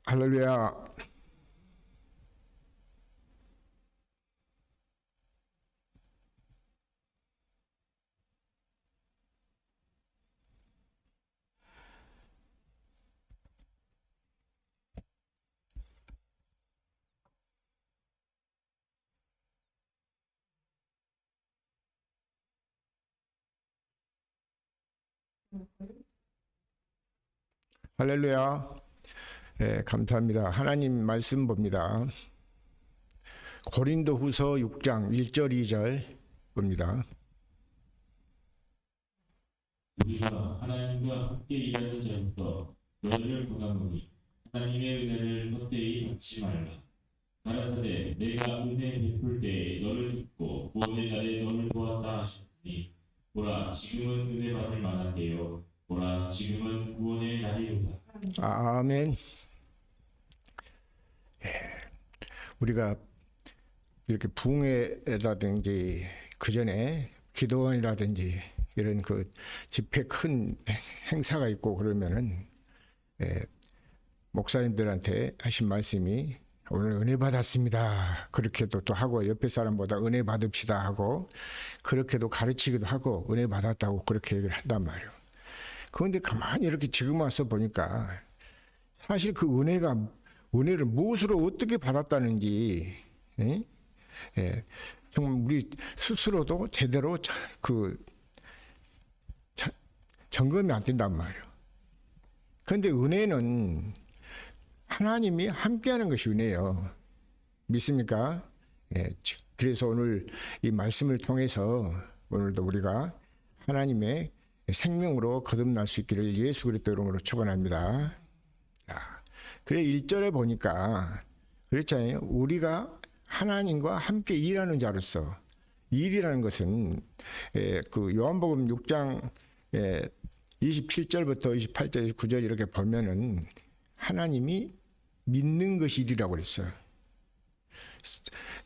할렐루야. 할렐루야. 감사합니다. 하나님 말씀 봅니다. 고린도후서 6장 1절 2절 봅니다. 우리가 하나님과 함께 일하는 자로서 너희를 권하노니 하나님의 은혜를 헛되이 받지 말라. 가라사대 내가 은혜 베풀 때에 너를 듣고 구원의 날에 너를 도왔다 하셨으니 보라 지금은 은혜 받을 만한 때요 보라 지금은 구원의 날이로다. 아멘. 우리가 이렇게 부흥회라든지 그 전에 기도원이라든지 이런 그 집회 큰 행사가 있고 그러면은 목사님들한테 하신 말씀이 오늘 은혜 받았습니다. 그렇게도 또 하고 옆에 사람보다 은혜 받읍시다 하고 그렇게도 가르치기도 하고 은혜 받았다고 그렇게 얘기를 한단 말이에요. 그런데 가만히 이렇게 지금 와서 보니까 사실 그 은혜를 무엇으로 어떻게 받았다는지 정말 우리 스스로도 제대로 점검이 안 된단 말이에요. 그런데 은혜는 하나님이 함께하는 것이 은혜예요. 믿습니까? 그래서 오늘 이 말씀을 통해서 오늘도 우리가 하나님의 생명으로 거듭날 수 있기를 예수 그리스도 이름으로 축원합니다. 그래 1절에 보니까 그랬잖아요. 우리가 하나님과 함께 일하는 자로서 일이라는 것은 그 요한복음 6장 27절부터 28절 29절 이렇게 보면은 하나님이 믿는 것이 일이라고 그랬어요.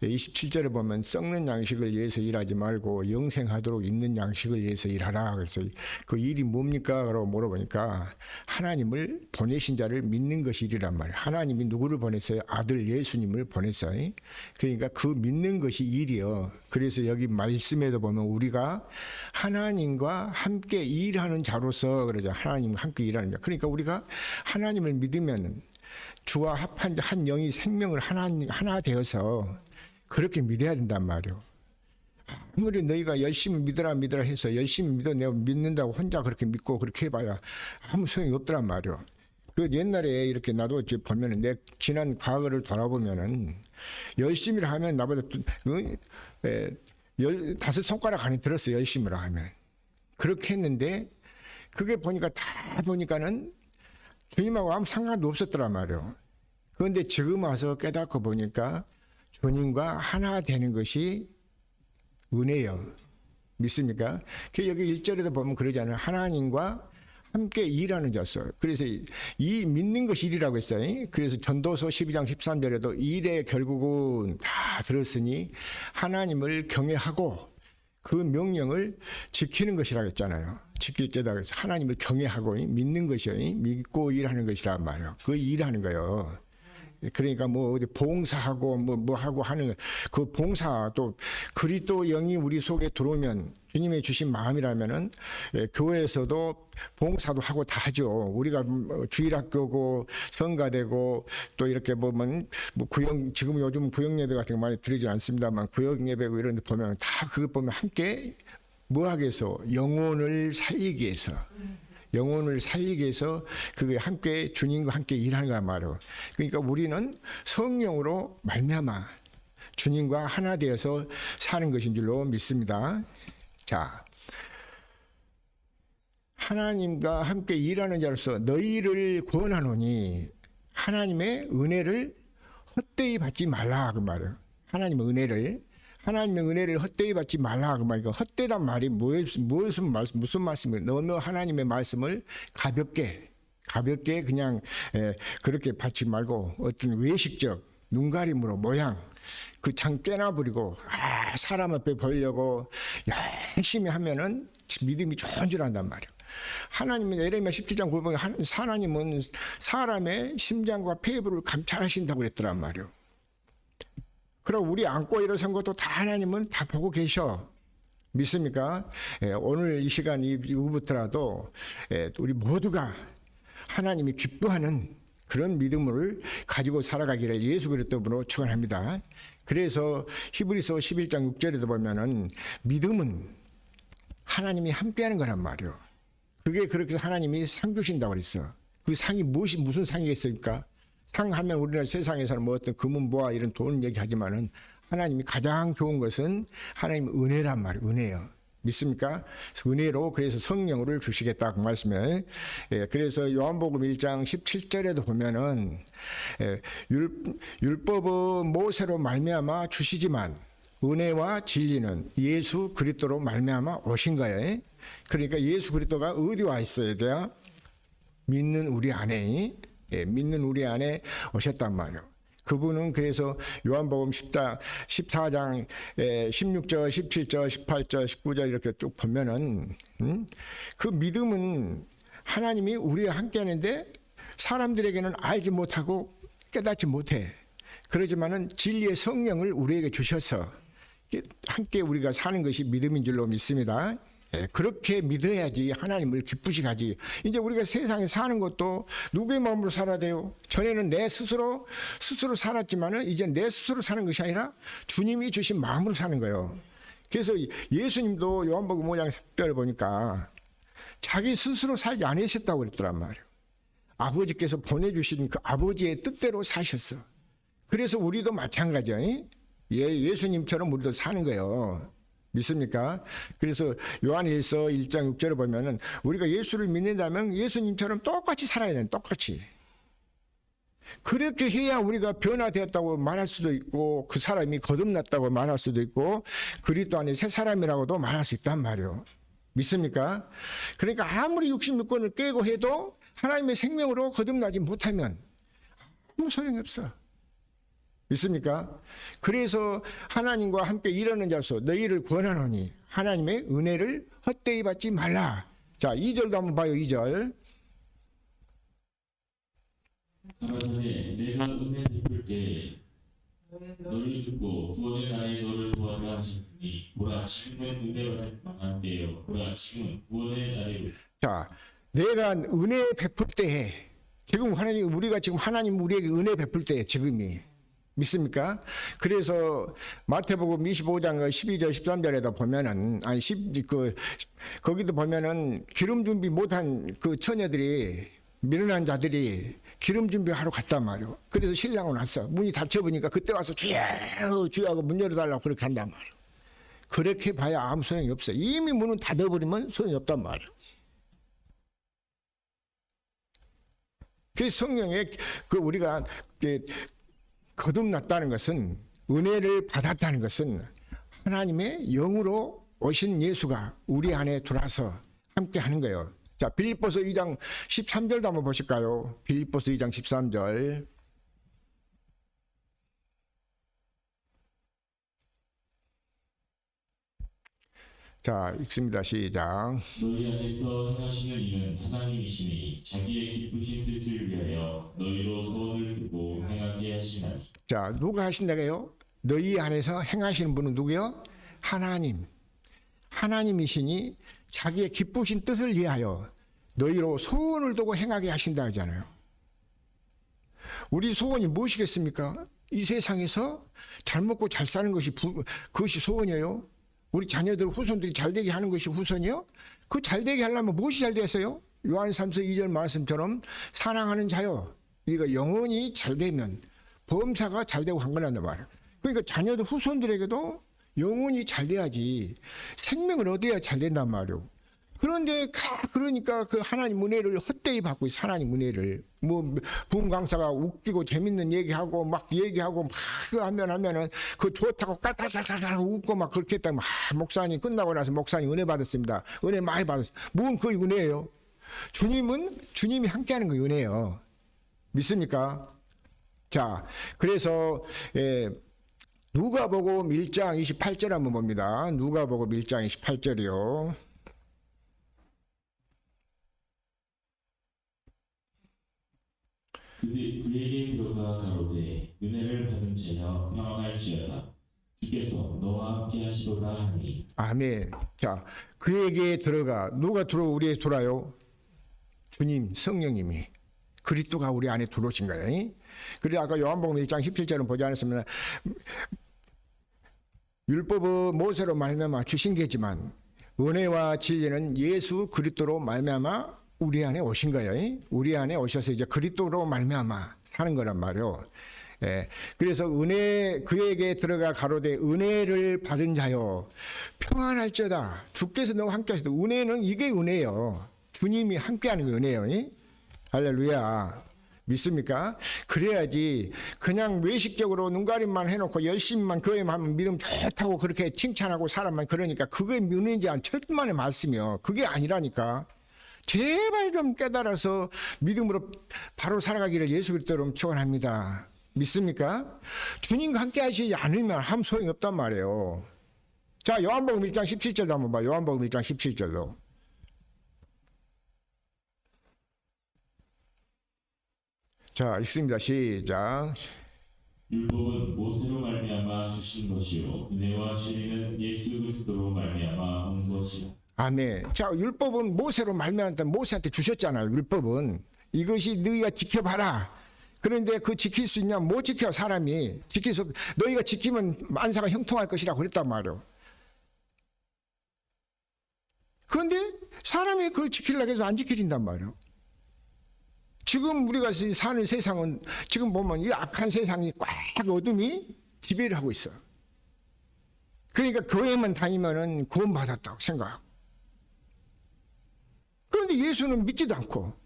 27절에 보면 썩는 양식을 위해서 일하지 말고 영생하도록 있는 양식을 위해서 일하라. 그래서 그 일이 뭡니까? 라고 물어보니까 하나님을 보내신 자를 믿는 것이 일이란 말이에요. 하나님이 누구를 보냈어요? 아들 예수님을 보냈어요. 그러니까 그 믿는 것이 일이요. 그래서 여기 말씀에도 보면 우리가 하나님과 함께 일하는 자로서 그러죠. 하나님과 함께 일하는 자. 그러니까 우리가 하나님을 믿으면 주와 합한 한 영이 생명을 하나 되어서 그렇게 믿어야 된단 말이에요. 아무리 너희가 열심히 믿어라 해서 열심히 내가 믿는다고 혼자 그렇게 믿고 그렇게 해봐야 아무 소용이 없더란 말이에요. 그 옛날에 이렇게 나도 보면은 내 지난 과거를 돌아보면은 열심히 하면 나보다 15손가락 안에 들었어요. 열심히 하면. 그렇게 했는데 그게 보니까는 주님하고 아무 상관도 없었더란 말이에요. 그런데 지금 와서 깨닫고 보니까 주님과 하나 되는 것이 은혜예요. 믿습니까? 여기 1절에도 보면 그러잖아요. 하나님과 함께 일하는 자였어요. 그래서 이 믿는 것이 일이라고 했어요. 그래서 전도서 12장 13절에도 일의 결국은 다 들었으니 하나님을 경외하고 그 명령을 지키는 것이라고 했잖아요. 지킬 때다 그래서 하나님을 경외하고 믿는 것이요. 믿고 일하는 것이란 말이에요. 그 일하는 거예요. 그러니까 뭐 어디 봉사하고 뭐 하고 하는 그 봉사 또 그리스도 영이 우리 속에 들어오면 주님의 주신 마음이라면은 교회에서도 봉사도 하고 다 하죠. 우리가 주일학교고 성가되고 또 이렇게 보면 뭐 지금 요즘 구역 예배 같은 거 많이 드리지 않습니다만 구역 예배고 이런 데 보면 다 그것 보면 함께 뭐 하기 위해서 영혼을 살리기 위해서 그게 함께 주님과 함께 일하는 거란 말이에요. 그러니까 우리는 성령으로 말미암아 주님과 하나 되어서 사는 것인 줄로 믿습니다. 자, 하나님과 함께 일하는 자로서 너희를 권하노니 하나님의 은혜를 헛되이 받지 말라 그 말이에요. 하나님의 은혜를 헛되이 받지 말라 그 말이에요. 헛되단 말이 무슨 말씀이에요? 너무 하나님의 말씀을 가볍게 그냥 그렇게 받지 말고 어떤 외식적 눈가림으로 모양 그 장 깨나버리고 사람 앞에 보이려고 열심히 하면은 믿음이 좋은 줄 안단 말이에요. 하나님은 에레미야 17장 9번에 하나님은 사람의 심장과 폐부를 감찰하신다고 그랬더란 말이요. 그럼 우리 안고 일어선 것도 다 하나님은 다 보고 계셔. 믿습니까? 오늘 이 시간 이후부터라도 우리 모두가 하나님이 기뻐하는 그런 믿음을 가지고 살아가기를 예수 그리스도로 축원합니다. 그래서 히브리서 11장 6절에도 보면은 믿음은 하나님이 함께하는 거란 말이요. 그게 그렇게 해서 하나님이 상 주신다고 그랬어. 그 상이 무슨 상이겠습니까? 상 하면 우리나라 세상에서는 뭐 어떤 금은 뭐야 이런 돈 얘기하지만은 하나님이 가장 좋은 것은 하나님 은혜란 말이에요. 은혜요. 믿습니까? 은혜로 그래서 성령을 주시겠다 그 말씀에. 그래서 요한복음 1장 17절에도 보면은 율법은 모세로 말미암아 주시지만 은혜와 진리는 예수 그리스도로 말미암아 오신 거예요. 그러니까 예수 그리스도가 어디 와 있어야 돼요? 믿는 우리 안에, 믿는 우리 안에 오셨단 말이에요. 그분은 그래서 요한복음 14장 16절, 17절, 18절, 19절 이렇게 쭉 보면은 그 믿음은 하나님이 우리와 함께 하는데 사람들에게는 알지 못하고 깨닫지 못해. 그러지만은 진리의 성령을 우리에게 주셔서 함께 우리가 사는 것이 믿음인 줄로 믿습니다. 그렇게 믿어야지 하나님을 기쁘시게 하지. 이제 우리가 세상에 사는 것도 누구의 마음으로 살아야 돼요? 전에는 내 스스로 살았지만은 이제 내 스스로 사는 것이 아니라 주님이 주신 마음으로 사는 거예요. 그래서 예수님도 요한복음 5장 10절을 보니까 자기 스스로 살지 않으셨다고 그랬더란 말이에요. 아버지께서 보내주신 그 아버지의 뜻대로 사셨어. 그래서 우리도 마찬가지예요. 예수님처럼 우리도 사는 거예요. 믿습니까? 그래서 요한일서 1장 6절을 보면은 우리가 예수를 믿는다면 예수님처럼 똑같이 살아야 되는, 똑같이. 그렇게 해야 우리가 변화되었다고 말할 수도 있고 그 사람이 거듭났다고 말할 수도 있고 그리스도 안에 새 사람이라고도 말할 수 있단 말이에요. 믿습니까? 그러니까 아무리 66권을 깨고 해도 하나님의 생명으로 거듭나지 못하면 아무 소용이 없어. 믿습니까? 그래서 하나님과 함께 일하는 자로서 너희를 권하노니 하나님의 은혜를 헛되이 받지 말라. 자, 2절도 한번 봐요. 2절. 가라사대 내가 은혜 베풀 때 너를 듣고 구원의 날에 너를 도와라 하셨으니 보라 지금은 은혜가 망한 때요 보라 지금은 구원의 날에. 자, 내가 은혜 베풀 때에 지금 우리가 지금 하나님 우리에게 은혜 베풀 때에 지금이 믿습니까? 그래서 마태복음 25장 12절 13절에다 보면은 거기도 보면은 기름 준비 못한 그 처녀들이 미련한 자들이 기름 준비하러 갔단 말이에요. 그래서 신랑은 왔어. 문이 닫혀 보니까 그때 와서 주여 주여하고 문 열어달라고 그렇게 한단 말이에요. 그렇게 봐야 아무 소용이 없어. 이미 문은 닫아버리면 소용이 없단 말이에요. 그 성령의 우리가 거듭났다는 것은 은혜를 받았다는 것은 하나님의 영으로 오신 예수가 우리 안에 들어와서 함께 하는 거예요. 자, 빌립보서 2장 13절도 한번 보실까요? 빌립보서 2장 13절. 자, 읽습니다. 시작. 너희 안에서 행하시는 이는 하나님이시니 자기의 기쁘신 뜻을 위하여 너희로 소원을 두고 행하게 하시나니. 자, 누가 하신다고요? 너희 안에서 행하시는 분은 누구요? 하나님. 하나님이시니 자기의 기쁘신 뜻을 위하여 너희로 소원을 두고 행하게 하신다 하잖아요. 우리 소원이 무엇이겠습니까? 이 세상에서 잘 먹고 잘 사는 것이 그것이 소원이에요. 우리 자녀들 후손들이 잘되게 하는 것이 후손이요? 그 잘되게 하려면 무엇이 잘되었어요? 요한 3서 2절 말씀처럼 사랑하는 자요. 우리가 영혼이 잘되면 범사가 잘되고 한 거란 말이에요. 그러니까 자녀들 후손들에게도 영혼이 잘돼야지 생명을 얻어야 잘된단 말이에요. 그러니까 그 하나님 은혜를 헛되이 받고 있어. 하나님 은혜를 부흥 강사가 웃기고 재밌는 얘기하고 막 얘기하고 막 하면은 그 좋다고 까딱까딱 웃고 막 그렇게 했다면 목사님 끝나고 나서 목사님 은혜 받았습니다. 은혜 많이 받았어요. 뭔 그 은혜예요? 주님이 함께하는 거 은혜예요. 믿습니까? 자, 그래서 누가복음 1장 28절 한번 봅니다. 누가복음 1장 28절이요. 그에게 들어가 가로되 은혜를 받은 자여 평안할지어다. 주께서 너와 함께 하시도다 하니. 아멘. 자, 그에게 들어가. 누가 우리에 들어와요? 주님, 성령님이. 그리스도가 우리 안에 들어오신 거예요. 그래 아까 요한복음 1장 17절은 보지 않았으면 율법은 모세로 말미암아 주신 게지만 은혜와 진리는 예수 그리스도로 말미암아 우리 안에 오신 거예요. 우리 안에 오셔서 이제 그리스도로 말미암아 사는 거란 말이요. 예. 그래서 그에게 들어가 가로되 은혜를 받은 자요 평안할지어다. 주께서 너와 함께 하시다. 은혜는 이게 은혜예요. 주님이 함께하는 게 은혜예요. 할렐루야. 믿습니까? 그래야지 그냥 외식적으로 눈가림만 해놓고 열심히만 교회만 하면 믿음 좋다고 그렇게 칭찬하고 사람만 그러니까 그게 은혜인지 안 철만의 말씀이요. 그게 아니라니까. 제발 좀 깨달아서 믿음으로 바로 살아가기를 예수 그리스도로 축원합니다. 믿습니까? 주님과 함께 하시지 않으면 아무 소용이 없단 말이에요. 자, 요한복음 1장 17절도 한번 봐. 요한복음 1장 17절로. 자, 읽습니다. 시작. 율법은 모세로 말미암아 주신 것이요 은혜와 진리는 예수 그리스도로 말미암아 온 것이라. 아멘. 자, 율법은 모세로 말미암아 모세한테 주셨잖아요. 율법은 이것이 너희가 지켜봐라. 그런데 그 지킬 수 있냐? 못 지켜. 사람이 너희가 지키면 만사가 형통할 것이라고 그랬단 말이에요. 그런데 사람이 그걸 지키려고 해서 안 지켜진단 말이에요. 지금 우리가 사는 세상은 지금 보면 이 악한 세상이 꽉 어둠이 지배를 하고 있어. 그러니까 교회만 다니면은 구원받았다고 생각하고. 그런데 예수는 믿지도 않고.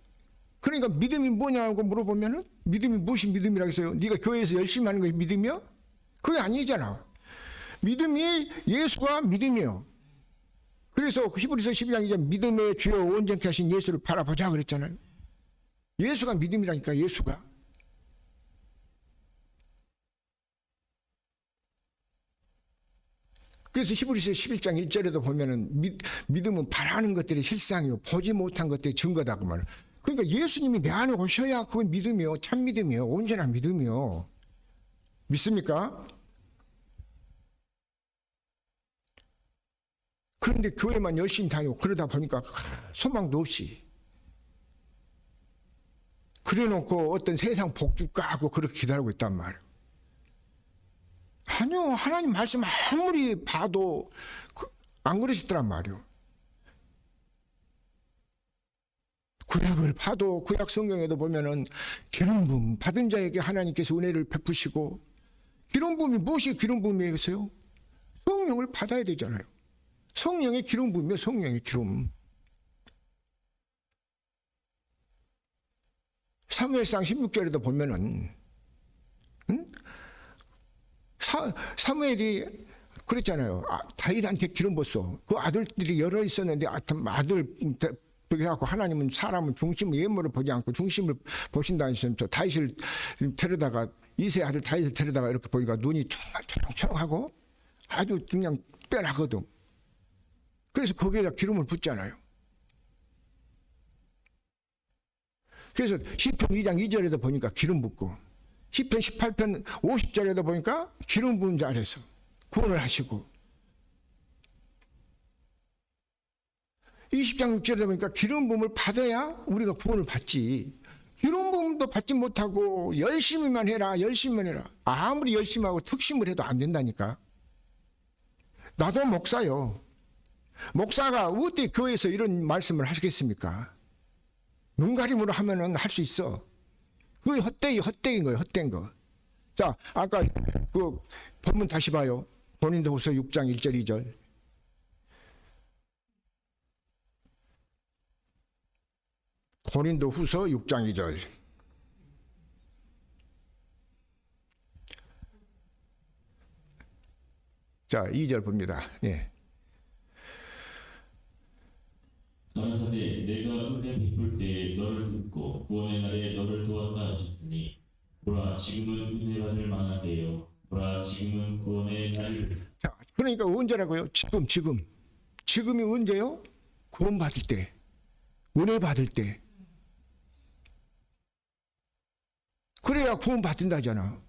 그러니까 믿음이 뭐냐고 물어보면은 믿음이 무엇이 믿음이라고 했어요? 네가 교회에서 열심히 하는 것이 믿음이요? 그게 아니잖아. 믿음이 예수가 믿음이요. 그래서 히브리서 12장 이제 믿음의 주요 온전케 하신 예수를 바라보자 그랬잖아요. 예수가 믿음이라니까. 예수가. 그래서 히브리서 11장 1절에도 보면은 믿음은 바라는 것들이 실상이요 보지 못한 것들이 증거다 그 말. 그러니까 예수님이 내 안에 오셔야 그건 믿음이요 참 믿음이요 온전한 믿음이요. 믿습니까? 그런데 교회만 열심히 다니고 그러다 보니까 소망도 없이 그래놓고 어떤 세상 복줄까 하고 그렇게 기다리고 있단 말이에요. 아니요. 하나님 말씀 아무리 봐도 안 그러시더란 말이에요. 구약을 봐도 구약 성경에도 보면은 기름 부음 받은 자에게 하나님께서 은혜를 베푸시고 기름 부음이 무엇이 기름 부음이겠어요? 성령을 받아야 되잖아요. 성령의 기름 부음이요. 성령의 기름. 사무엘상 16절에도 보면은 사무엘이 그랬잖아요. 다윗한테 기름 부었어. 그 아들들이 여러 있었는데 아들 그래갖고 하나님은 사람은 중심을 예물을 보지 않고 중심을 보신다 하시면서 다윗을 데려다가 이세 아들 다윗을 데려다가 이렇게 보니까 눈이 초롱초롱하고 아주 그냥 빼나거든. 그래서 거기에다 기름을 붓잖아요. 그래서 시편 2장 2절에도 보니까 기름 붓고 시편 18편 50절에도 보니까 기름 부은 자 아래서 구원을 하시고 20장 6절에도 보니까 기름 부음을 받아야 우리가 구원을 받지. 기름 부음도 받지 못하고 열심히만 해라 열심히만 해라. 아무리 열심히 하고 특심을 해도 안 된다니까. 나도 목사요. 목사가 어떻게 교회에서 이런 말씀을 하시겠습니까? 눈가림으로 하면은 할 수 있어. 그게 헛되인 거예요. 헛된 거. 자, 아까 그 본문 다시 봐요. 고린도후서 6장 1절 2절. 고린도후서 6장 2절. 자, 2절 봅니다. 예. 가라사대 내가 은혜 베풀 때 너를 듣고 구원의 날에 너를 도왔다 하셨으니 보라 지금은 은혜 받을 만한 때요 보라 지금은 구원의 날이. 자, 그러니까 언제라고요? 지금이 언제요? 구원 받을 때, 은혜 받을 때. 그래야 구원받는다잖아.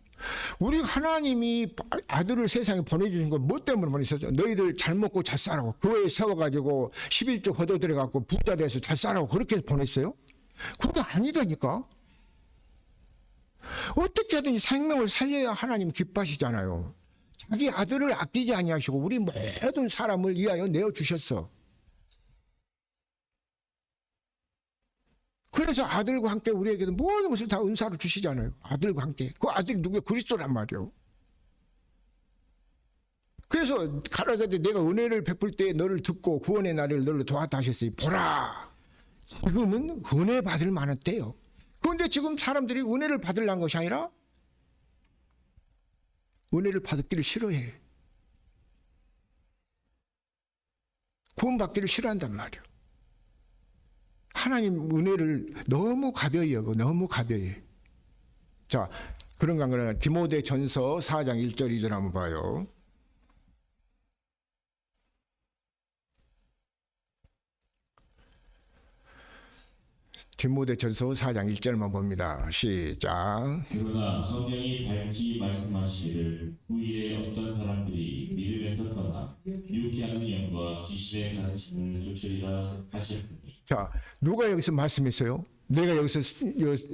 우리 하나님이 아들을 세상에 보내주신 건 뭐 때문에 보내셨죠? 너희들 잘 먹고 잘 살라고, 교회에 세워가지고 11조 거둬들여갖고 부자 돼서 잘 살라고 그렇게 보냈어요? 그게 아니라니까. 어떻게 하든지 생명을 살려야 하나님 기뻐하시잖아요. 자기 아들을 아끼지 아니하시고 우리 모든 사람을 위하여 내어주셨어. 그래서 아들과 함께 우리에게도 모든 것을 다 은사로 주시잖아요. 아들과 함께. 그 아들이 누구야? 그리스도란 말이에요. 그래서 가라사대 내가 은혜를 베풀 때 너를 듣고 구원의 날을 너를 도왔다 하셨어요. 보라, 지금은 은혜 받을 만한 때요. 그런데 지금 사람들이 은혜를 받으려는 것이 아니라 은혜를 받기를 싫어해. 구원받기를 싫어한단 말이에요. 하나님 은혜를 너무 가벼이 여고 너무 가벼이. 자, 그런가 안 그러나 디모데 전서 4장 1절 2절 한번 봐요. 디모데 전서 4장 1절만 봅니다. 시작. 그러나 성령이 밝히 말씀하시기를 후일에 어떤 사람들이 믿음에서 떠나 미혹하는 영과 귀신의 가르침을 쫓으리라 하셨으니. 자, 누가 여기서 말씀했어요? 내가 여기서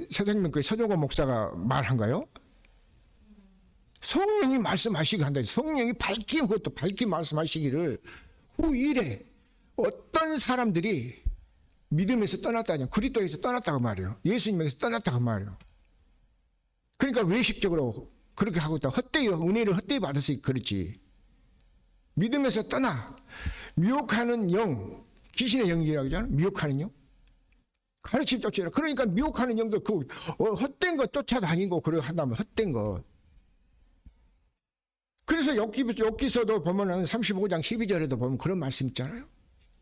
새생명교회 서정호 목사가 말한가요? 성령이 말씀하시기 한다. 성령이 밝히, 그것도 밝히 말씀하시기를 후일에 어떤 사람들이 믿음에서 떠났다냐, 그리스도에서 떠났다고 말이에요. 예수님에서 떠났다고 말이에요. 그러니까 외식적으로 그렇게 하고 있다. 헛되이 은혜를 헛되이 받았으니 그렇지. 믿음에서 떠나 미혹하는 영, 귀신의 영이라고 하잖아. 미혹하는 영, 가르침 쫓으라. 그러니까 미혹하는 영도 그 헛된 거 쫓아다니고 그래 한다면 헛된 거. 그래서 욥기서도 보면은 35장 12절에도 보면 그런 말씀 있잖아요.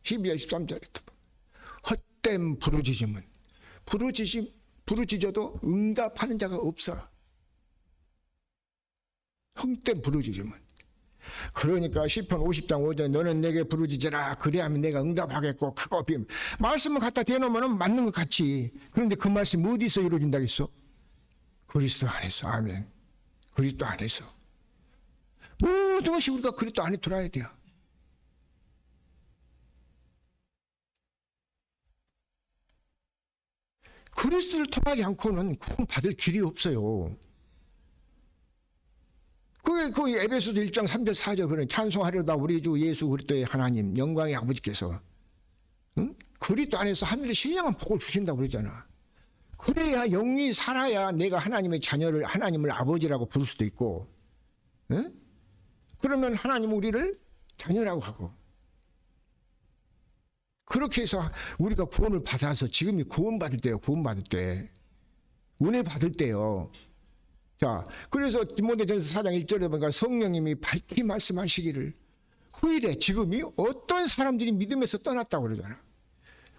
12절 13절에도 헛된 부르짖음은 부르짖어도 응답하는 자가 없어. 헛된 부르짖음은. 그러니까 시편 50장 5절 너는 내게 부르짖으라 그래야면 내가 응답하겠고 크고 빔. 말씀을 갖다 대놓으면 맞는 것 같지. 그런데 그 말씀이 어디서 이루어진다고 했어? 그리스도 안에서. 아멘. 그리스도 안에서. 모든 것이 우리가 그리스도 안에 들어야 돼요. 그리스도를 통하지 않고는 구원 받을 길이 없어요. 그 에베소서 1장 3절 4절 그런 찬송하려다 우리 주 예수 그리스도의 하나님 영광의 아버지께서 그리스도 안에서 하늘의 신령한 복을 주신다고 그러잖아. 그래야 영이 살아야 내가 하나님의 자녀를 하나님을 아버지라고 부를 수도 있고, 그러면 하나님은 우리를 자녀라고 하고. 그렇게 해서 우리가 구원을 받아서 지금이 구원받을 때요. 구원받을 때. 은혜 받을 때요. 자, 그래서 디모데전서 4장 1절에 보니까 성령님이 밝히 말씀하시기를 후일에 지금이 어떤 사람들이 믿음에서 떠났다고 그러잖아.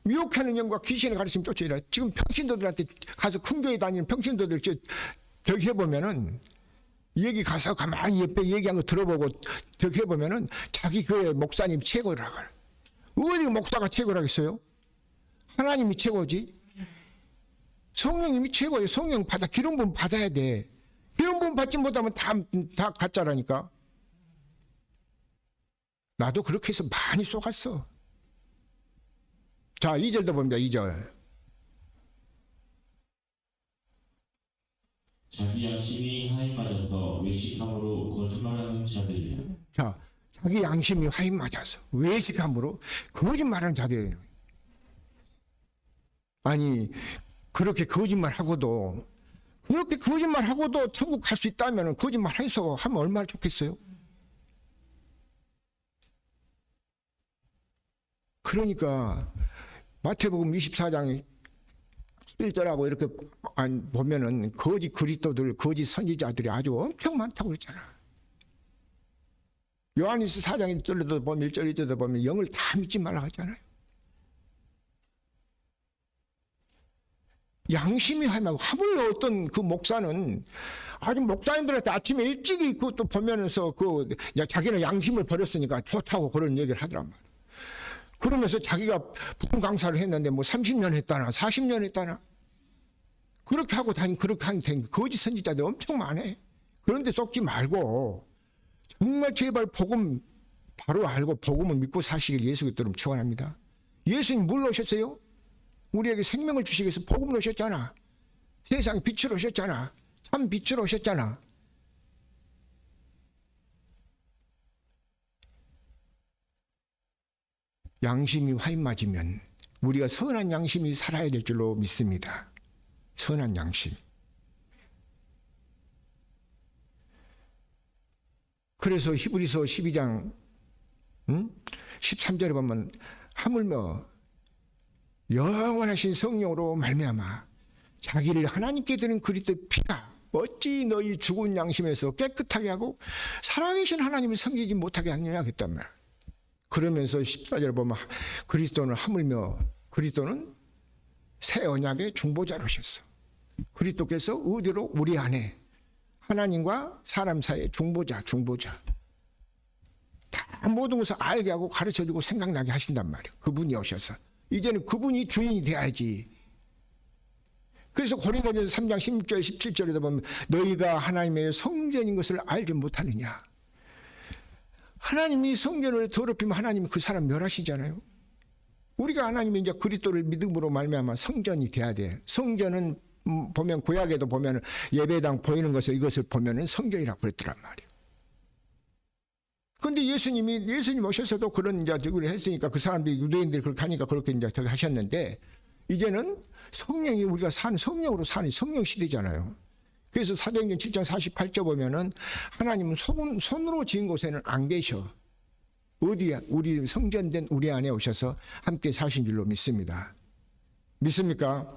미혹하는 영과 귀신의 가르침 쫓으리라. 지금 평신도들한테 가서 큰 교회 다니는 평신도들 저기 해보면은 얘기 가서 가만히 옆에 얘기한 거 들어보고 저기 해보면은 자기 교회 목사님 최고라고 그래. 어디 목사가 최고라겠어요? 하나님이 최고지. 성령님이 최고예요. 성령 받아 기름 부음 받아야 돼. 기름 부음 받지 못하면 다 가짜라니까. 나도 그렇게 해서 많이 속았어. 자, 2절도 봅니다. 2절. 자기 양심이 하에 맞아서 외식함으로 거짓말하는 자들이라. 자, 자기 양심이 화에 맞아서 외식함으로 거짓말하는 자들이에요. 아니, 그렇게 거짓말하고도 그렇게 거짓말하고도 천국 갈 수 있다면 거짓말해서 하면 얼마나 좋겠어요? 그러니까 마태복음 24장 11절하고 이렇게 보면은 거짓 그리스도들, 거짓 선지자들이 아주 엄청 많다고 그랬잖아. 요한일서 4장 1절에도 보면 1절 2절에도 보면 영을 다 믿지 말라고 하잖아요. 양심이 하면 하물며 어떤 그 목사는 아주 목사님들한테 아침에 일찍이 그것도 보면서 자기는 양심을 버렸으니까 좋다고 그런 얘기를 하더란 말이에요. 그러면서 자기가 부흥 강사를 했는데 뭐 30년 했다나 40년 했다나 그렇게 하고 다니 그렇게 하는 거짓 선지자들 엄청 많아. 그런데 속지 말고 정말 제발 복음 바로 알고 복음을 믿고 사시길 예수 그리스도로 축원합니다. 예수님 뭘 오셨어요? 우리에게 생명을 주시기 위해서 복음을 오셨잖아. 세상 빛으로 오셨잖아. 참 빛으로 오셨잖아. 양심이 화인 맞으면 우리가 선한 양심이 살아야 될 줄로 믿습니다. 선한 양심. 그래서 히브리서 12장 13절에 보면 하물며 영원하신 성령으로 말미암아 자기를 하나님께 드린 그리스도의 피가 어찌 너희 죽은 양심에서 깨끗하게 하고 살아계신 하나님을 섬기지 못하게 하느냐 했단 말이야. 그러면서 14절에 보면 그리스도는 하물며 그리스도는 새 언약의 중보자로 오셨어. 그리스도께서 의대로 우리 안에 하나님과 사람 사이의 중보자 다 모든 것을 알게 하고 가르쳐주고 생각나게 하신단 말이에요. 그분이 오셔서 이제는 그분이 주인이 돼야지. 그래서 고린도전서 3장 16절 17절에도 보면 너희가 하나님의 성전인 것을 알지 못하느냐. 하나님이 성전을 더럽히면 하나님이 그 사람 멸하시잖아요. 우리가 하나님이 이제 그리스도를 믿음으로 말미암아 성전이 돼야 돼. 성전은 보면 구약에도 보면 예배당 보이는 것을 이것을 보면은 성전이라고 그랬더란 말이에요. 근데 예수님 오셔서도 그런 이제 저기를 했으니까 그 사람들이 유대인들이 그렇게 하니까 그렇게 이제 저기 하셨는데 이제는 성령이 우리가 사는 성령으로 사는 성령 시대잖아요. 그래서 사도행전 7장 48절 보면은 하나님은 손으로 지은 곳에는 안 계셔. 어디야? 우리 성전된 우리 안에 오셔서 함께 사신 줄로 믿습니다. 믿습니까?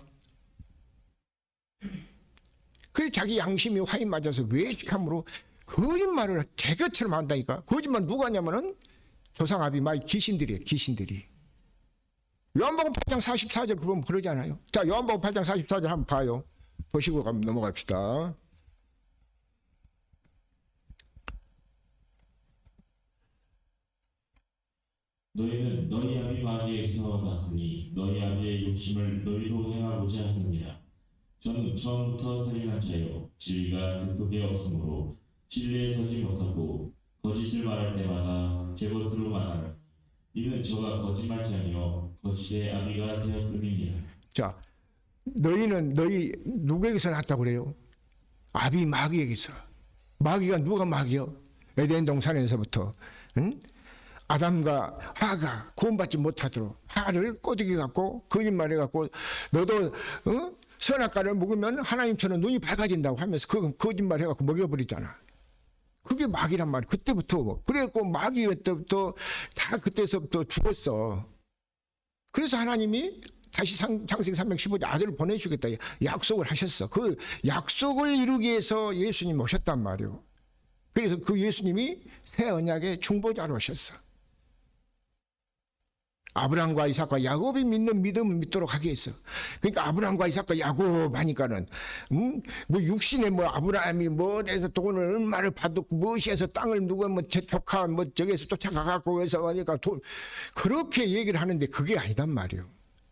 그래서 자기 양심이 화인 맞아서 외식함으로 거짓말을 개그처럼 한다니까. 거짓말 누가 하냐면은 조상아비 마이 귀신들이에요. 귀신들이. 요한복음 8장 44절 보면 그러잖아요. 자, 요한복음 8장 44절 한번 봐요. 보시고 넘어갑시다. 너희는 너희 아비 마귀에서 났으니 너희 아비의 욕심을 너희도 행하고자 하느니라. 저는 처음부터 살인한 자요 진리가 그 속에 없으므로 진리에 서지 못하고 거짓을 말할 때마다 제 것으로 말하는 이는 저가 거짓말자니요 거짓의 아비가 되었음이니라. 자, 너희는 너희 누구에게서 났다고 그래요? 아비 마귀에게서. 마귀가 누가 마귀요? 에덴 동산에서부터 응? 아담과 하가 구원받지 못하도록 하를 꼬드기 갖고 거짓말해 갖고 너도 선악과를 먹으면 하나님처럼 눈이 밝아진다고 하면서 그 거짓말 해갖고 먹여버리잖아. 그게 마귀란 말이야. 그때부터. 그래갖고 마귀 때부터 다 그때서부터 죽었어. 그래서 하나님이 다시 창세기 315장 아들을 보내주겠다 약속을 하셨어. 그 약속을 이루기 위해서 예수님 오셨단 말이에요. 그래서 그 예수님이 새 언약의 중보자로 오셨어. 아브라함과 이삭과 야곱이 믿는 믿음을 믿도록 하게 했어. 그러니까 아브라함과 이삭과 야곱 하니까는 뭐 육신에 뭐 아브라함이 뭐 어디서 돈을 얼마를 받았고 무엇이해서 땅을 누가 뭐 제 조카 뭐 저기에서 쫓아가갖고 해서 하니까 그렇게 얘기를 하는데 그게 아니단 말이에요.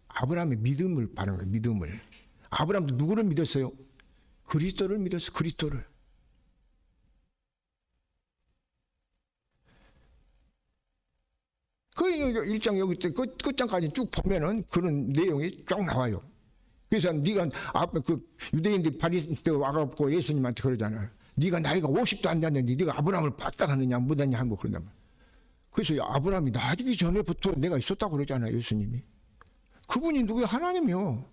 아브라함의 믿음을 바른 거예요. 믿음을. 아브라함도 누구를 믿었어요? 그리스도를 믿었어. 그리스도를. 그 1장 여기 끝장까지 쭉 보면은 그런 내용이 쭉 나와요. 그래서 네가 앞에 그 유대인들이 바리새 때 와갖고 예수님한테 그러잖아요. 네가 나이가 50도 안 됐는데 네가 아브라함을 봤다 하느냐 못하냐 하고 그런단 말이에요. 그래서 아브라함이 나기 전에부터 내가 있었다고 그러잖아요. 예수님이. 그분이 누구야? 하나님이요.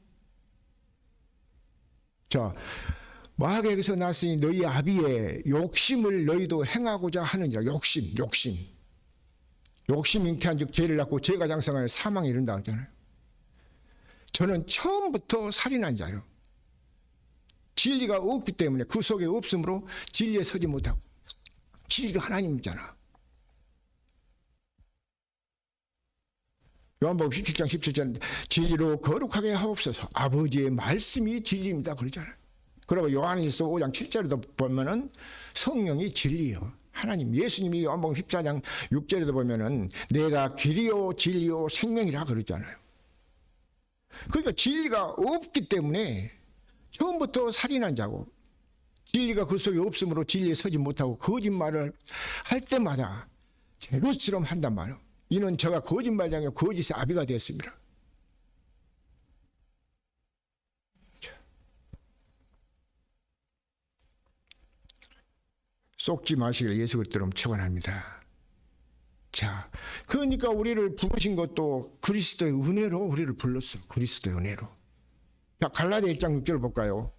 자, 마귀에게서 났으니 너희 아비의 욕심을 너희도 행하고자 하느니라. 욕심. 욕심 잉태한 즉 죄를 낳고 죄가 장성하여 사망에 이른다 하잖아요. 저는 처음부터 살인한 자요. 진리가 없기 때문에 그 속에 없으므로 진리에 서지 못하고. 진리가 하나님이잖아. 요한복음 17장 17절 진리로 거룩하게 하옵소서. 아버지의 말씀이 진리입니다 그러잖아요. 그리고 요한일서 5장 7절에도 보면은 성령이 진리요. 하나님 예수님이 요한복음 14장 6절에도 보면은 내가 길이요 진리요 생명이라 그러잖아요. 그러니까 진리가 없기 때문에 처음부터 살인한 자고 진리가 그 속에 없으므로 진리에 서지 못하고 거짓말을 할 때마다 제 것처럼 한단 말이에요. 이는 저가 거짓말장에 거짓의 아비가 되었습니다. 속지 마시길 예수 그리스도로 축원합니다. 자, 그러니까 우리를 부르신 것도 그리스도의 은혜로 우리를 불렀어. 그리스도의 은혜로. 자, 갈라디아 1장 6절 볼까요?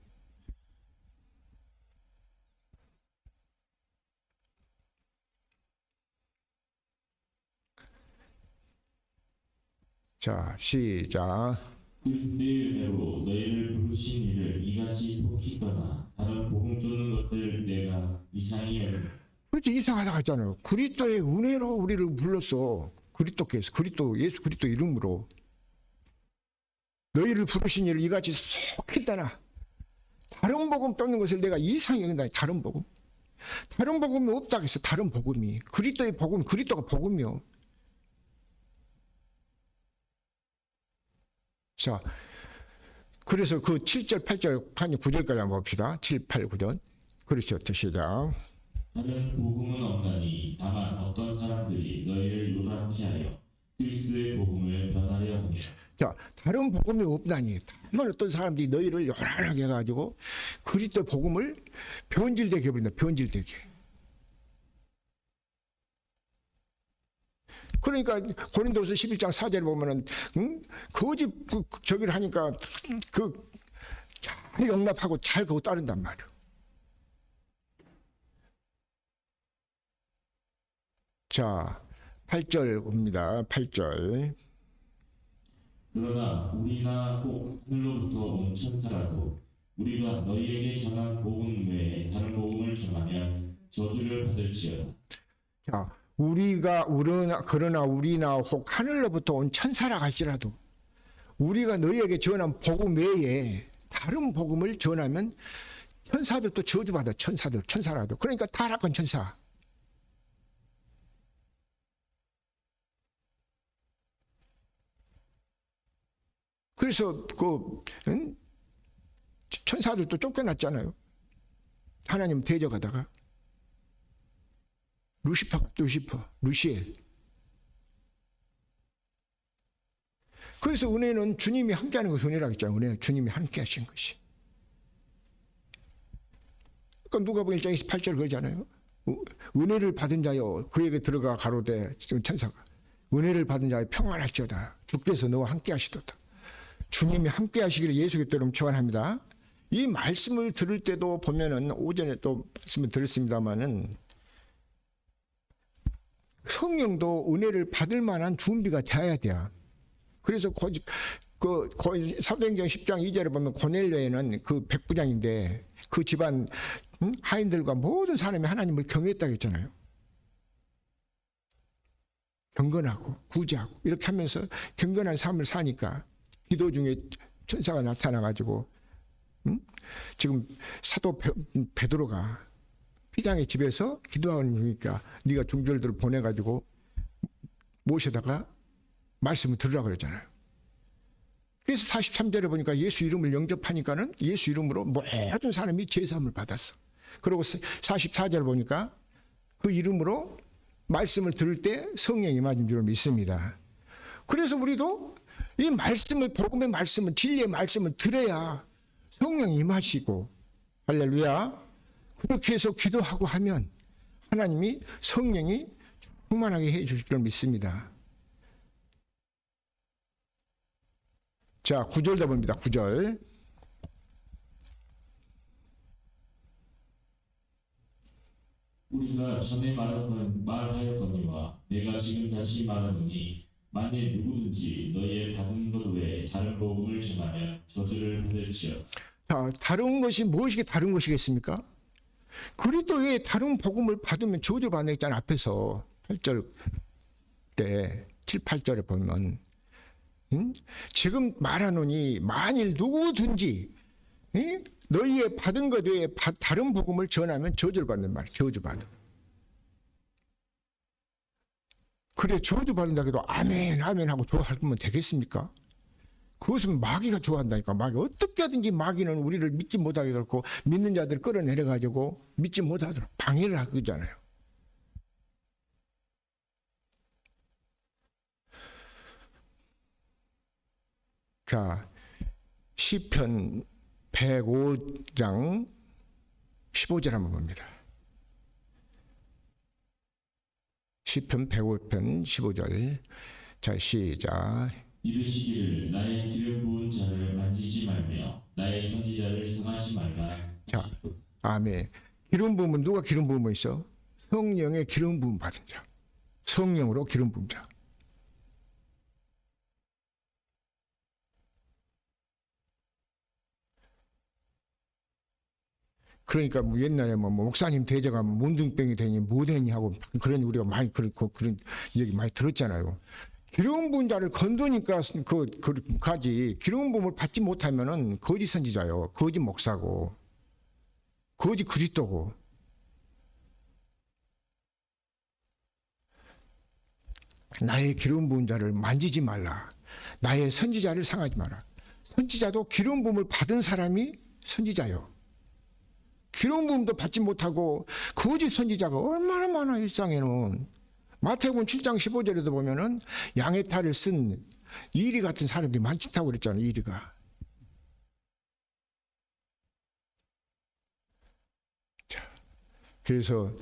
자, 시작. 그리스도의 은혜로 너희를 부르신 이를 이같이 속히 떠나 다른 복음 쫓는 것을 내가 이상히 여기노라. 그렇지, 이상하다고 했잖아요. 그리스도의 은혜로 우리를 불렀어. 그리스도께서, 예수 그리스도 이름으로 너희를 부르신 이를 이같이 속히 떠나 다른 복음 쫓는 것을 내가 이상히 여긴다. 다른 복음. 다른 복음이 없다고 했어. 다른 복음이. 그리스도의 복음, 그리스도가 복음이요. 자, 그래서 그 7절, 8절, 9절까지 한번 봅시다. 7, 8, 9절. 그렇죠. 시작. 다른 복음은 없나니 다만 어떤 사람들이 너희를 요란케 하여 그리스도의 복음을 변하려 하며. 자, 다른 복음이 없나니 다만 어떤 사람들이 너희를 요란하게 해가지고 그리스도 복음을 변질되게 해버린다. 변질되게. 그러니까 고린도서 11장 4절에 보면은 거짓 저기를 하니까 잘 용납하고 잘 그거 따른단 말이에요. 자, 8절 봅니다. 8절. 그러나 우리나 혹 하늘로부터 온 천사라도 우리가 너희에게 전한 복음 외에 다른 복음을 전하면 저주를 받을지어다. 자, 그러나 우리나 혹 하늘로부터 온 천사라 할지라도 우리가 너희에게 전한 복음 외에 다른 복음을 전하면 천사들도 저주받아. 천사라도. 그러니까 타락한 천사. 그래서 천사들도 쫓겨났잖아요. 하나님 대적하다가 루시엘. 그래서 은혜는 주님이 함께하는 것이 은혜라고 했잖아요. 은혜는 주님이 함께하신 것이. 그러니까 누가복음 1장 28절 그러잖아요. 은혜를 받은 자여 그에게 들어가 가로되 지금 천사가 은혜를 받은 자여 평안할지어다. 주께서 너와 함께하시도다. 주님이 함께하시기를 예수 그리스도로 축원합니다. 이 말씀을 들을 때도 보면은 오전에 또 말씀을 들었습니다마는 성령도 은혜를 받을 만한 준비가 되어야 돼요. 그래서 사도행전 10장 2절에 보면 고넬료에는 그 백부장인데 그 집안 하인들과 모든 사람이 하나님을 경외했다고 했잖아요. 경건하고 구제하고 이렇게 하면서 경건한 삶을 사니까 기도 중에 천사가 나타나가지고 지금 사도 베드로가 피장의 집에서 기도하는 중이니까 네가 중졸들을 보내가지고 모셔다가 말씀을 들으라고 그랬잖아요. 그래서 43절에 보니까 예수 이름을 영접하니까는 예수 이름으로 모든 사람이 제사함을 받았어. 그리고 44절 보니까 그 이름으로 말씀을 들을 때 성령이 임하신 줄 믿습니다. 그래서 우리도 이 말씀을, 복음의 말씀을, 진리의 말씀을 들어야 성령이 임하시고, 할렐루야. 그렇게 해서 기도하고 하면 하나님이 성령이 충만하게 해 주실 줄 믿습니다. 자, 9절도 봅니다. 9절. 우리가 전에 말하였거니와 내가 지금 다시 말하노니 만일 누구든지 너희의 받은 것 외에 다른 복음을 전하면 저주를 받을지어다. 자, 다른 것이 무엇이 다른 것이겠습니까? 그리스도 외에 다른 복음을 받으면 저주를 받는 있잖아요. 앞에서 8절 때 7, 8절에 보면 지금 말하노니 만일 누구든지 너희의 받은 것 외에 다른 복음을 전하면 저주를 받는 말이에요. 저주받아. 그래 저주받는다 해도 아멘 아멘 하고 좋아할 거면 되겠습니까? 그것은 마귀가 좋아한다니까. 마귀 어떻게 하든지 마귀는 우리를 믿지 못하게 하고 믿는 자들을 끌어내려 가지고 믿지 못하도록 방해를 하잖아요. 자, 시편 105장 15절 한번 봅니다. 시편 105편 15절. 자, 시작. 이르시기를 나의 기름 부은 자를 만지지 말며 나의 선지자를 승하지 말라. 자, 아멘. 기름 부음은 누가 기름 부음을 있어? 성령의 기름 부음 받은 자. 성령으로 기름 부은 자. 그러니까 뭐 옛날에 뭐 목사님 대제가 문둥병이 되니 뭐 되니 하고 그런 우리가 많이 그런 얘기 많이 들었잖아요. 기름 부은 자를 건드니까 가지. 기름 부음을 받지 못하면은 거짓 선지자요, 거짓 목사고, 거짓 그리스도고. 나의 기름 부은 자를 만지지 말라. 나의 선지자를 상하지 마라. 선지자도 기름 부음을 받은 사람이 선지자요. 기름 부음도 받지 못하고 거짓 선지자가 얼마나 많아. 일상에는 마태복음 7장 15절에도 보면은 양의 탈을 쓴 이리 같은 사람들이 많다고 그랬잖아요. 이리가. 자, 그래서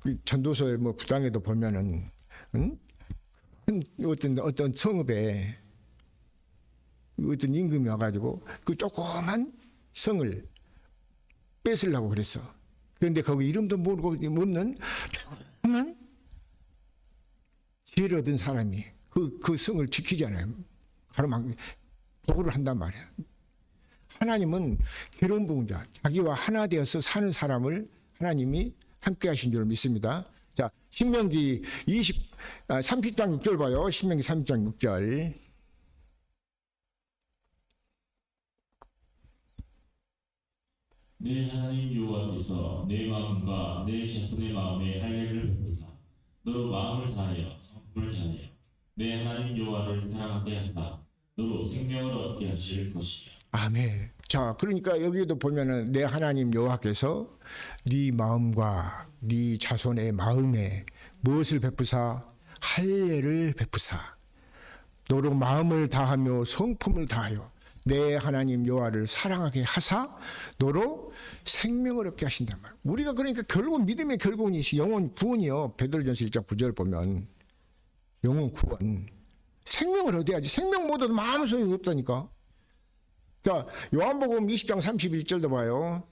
그 전도서의 뭐 구당에도 보면은 어떤 성읍에 어떤 임금이 와가지고 그 조그만 성을 뺏으려고 그랬어. 그런데 거기 이름도 모르고 없는 조그만 지혜를 얻은 사람이 그 성을 지키잖아요. 가로막 보고를 한단 말이야. 하나님은 기름 부은 자, 자기와 하나 되어서 사는 사람을 하나님이 함께 하신 줄 믿습니다. 자, 신명기 30장 6절 봐요. 신명기 30장 6절. 내 하나님 여호와께서 내 마음과 내 자손의 마음에 할례를 베푸사 너로 마음을 다하여 성품을 다하여 내 하나님 여호와를 사랑하게 하사 너로 생명을 얻게 하실 것이라. 아멘. 자, 그러니까 여기에도 보면은 내 하나님 여호와께서 네 마음과 네 자손의 마음에 무엇을 베푸사? 할례를 베푸사 너로 마음을 다하며 성품을 다하여 내 하나님 여호와를 사랑하게 하사 너로 생명을 얻게 하신단 말이에요. 우리가 그러니까 결국 믿음의 결국은 영혼 구원이요. 베드로전서 1장 9절 보면 영혼 구원, 생명을 얻어야지. 생명 못 얻으면 아무 소용이 없다니까. 자, 요한복음 20장 31절도 봐요.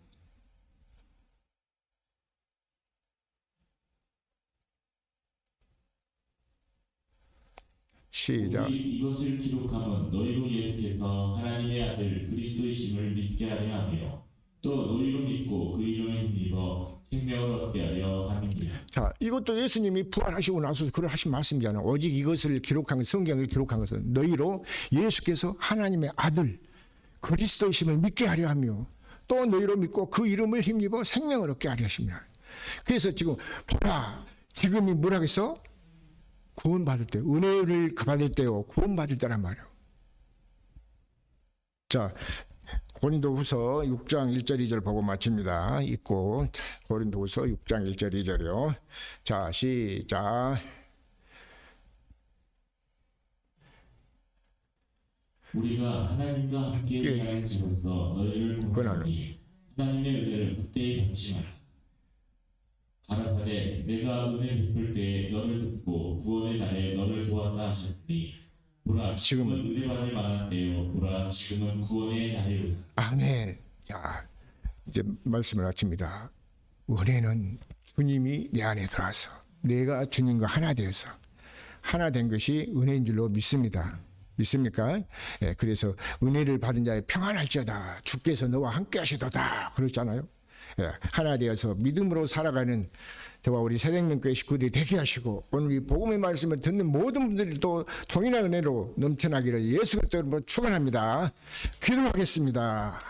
시작. 이것을 기록함은 너희로 예수께서 하나님의 아들 그리스도이심을 믿게 하려 하며 또 너희로 믿고 그 이름에 힘입어 생명을 얻게 하려 함이니라. 자, 이것도 예수님이 부활하시고 나서 그걸 하신 말씀이잖아요. 오직 이것을 기록한 성경을 기록한 것은 너희로 예수께서 하나님의 아들 그리스도이심을 믿게 하려 하며 또 너희로 믿고 그 이름을 힘입어 생명을 얻게 하려 하십니다. 그래서 지금 보라, 지금이 뭐라겠어? 구원받을 때, 은혜를 받을 때요, 구원받을 때란 말이에요. 자, 고린도후서 6장 1절 2절 보고 마칩니다. 읽고 고린도후서 6장 1절 2절이요. 자, 시작. 우리가 하나님과 함께 일하는 자로서 너희를 권하노니 하나님의 은혜를 헛되이 받지 말라. 가라사대 내가 은혜 베풀 때에 너를 듣고 구원의 날에 너를 도왔다 하셨으니 보라 지금은 은혜 받을 만한 때요 보라 지금은 구원의 날이로다. 아멘. 자, 이제 말씀을 마칩니다. 은혜는 주님이 내 안에 들어와서 내가 주님과 하나 되어서 하나 된 것이 은혜인 줄로 믿습니다. 믿습니까? 예, 그래서 은혜를 받은 자의 평안할지어다 주께서 너와 함께 하시도다 그랬잖아요. 예, 하나 되어서 믿음으로 살아가는 저와 우리 새생명교회 식구들이 되게 하시고 오늘 이 복음의 말씀을 듣는 모든 분들이 또 동일한 은혜로 넘쳐나기를 예수 그리스도 이름으로 축원합니다. 기도하겠습니다.